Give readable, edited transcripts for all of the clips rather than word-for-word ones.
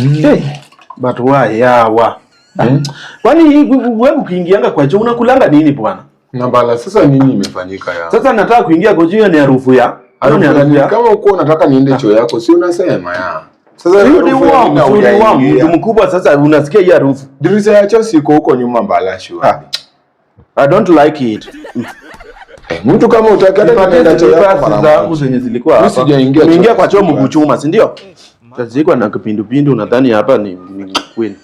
Hey, but why yawa? Kwani wewe ukiingianga kwa choo unakulanga nini bwana? Na bala sasa nini imefanyika ya? Sasa nataka kuingia kwa choo ni harufu ya. Kama uko unataka niende choo yako si unasema ya. Sasa ni wangu mtu mkubwa sasa unasikia hii harufu. Dirisha ya choo siko huko nyuma bala shua. I don't like it. Mtu kama utakata nienda choo yako mara zangu zenye zilikuwa hapa. Unaingia kwa choo mkuchuma, si ndio? Tazikwa na kipindupindu unadhani hapa ni kweli.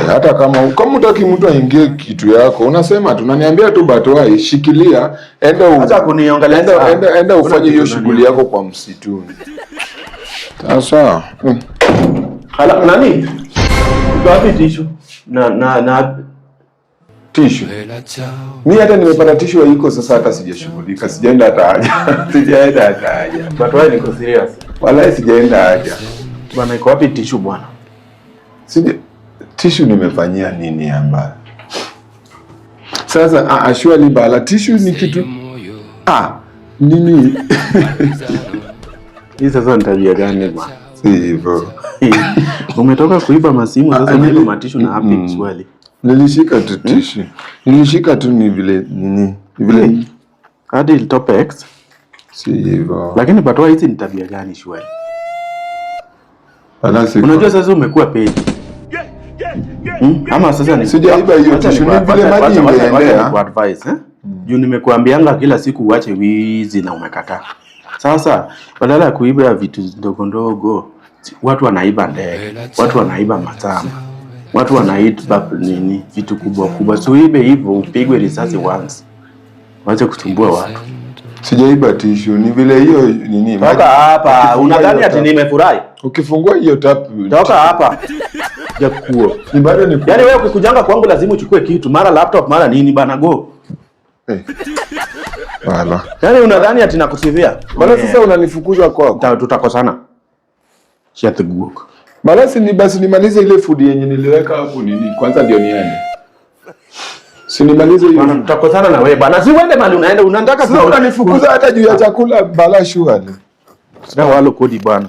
Hata kama utaki mtu aingie kitu yako, unasema tunaniambia tu Batwai shikilia, enda ufanye hiyo shughuli yako kwa msituni. Sasa. Hala nani? Wapi tishu? Na tishu. Mimi hata nimepata tishu iko sasa hata sijashughulika, sijaenda hata haja. Sijaenda hata haja. Batwai niko serious. Wala sijaenda haja. Bwana iko wapi tishu bwana? Tishu nimefanyia nini amba? Sasa ashwali bala tishu ni kitu nini? Hii sasa ni tabia gani bwana? Hivyo. Umetoka kuiba masimu sasa unaiba matishu na hapi swali. Nilishika tu tishu. Nilishika tu ni vile nini? Vile hadi Topex. Si hivyo. Lakini Batwa hizi ni tabia gani shwari? Unajua sasa umekuwa pedi. Ama sasa ni sijaiba hiyo tishu ni vile maji imeendea kwa advice juu nimekuambianga kila siku uache wizi na umekataa. Sasa badala ya kuiba vitu ndogo ndogo watu wanaiba ndege, watu wanaiba matama, watu wanaiba nini vitu kubwa kubwa. So ibe hivyo upigwe risasi once. Wacha kutumbua watu. Sijaiba tishu ni vile hiyo nini. Toka hapa unadhani ati nimefurahi? Ukifungua hiyo tap toka hapa. Jakuo. Ni bado ni yaani wewe ukikujanga kwangu lazima uchukue kitu, mara laptop, mara nini bana go. Wala. Yaani unadhani ati nakutivia? Bana sasa unanifukuza kwako. Tutakosana. Shut the book. Basi nimalize ile food yenye niliweka hapo nini? Kwanza ndio niende. Si nimalize hiyo. Bana tutakosana na wewe bana. Si uende mali unaenda unataka sasa unanifukuza hata juu ya chakula bala shua. Sasa walo kodi bana.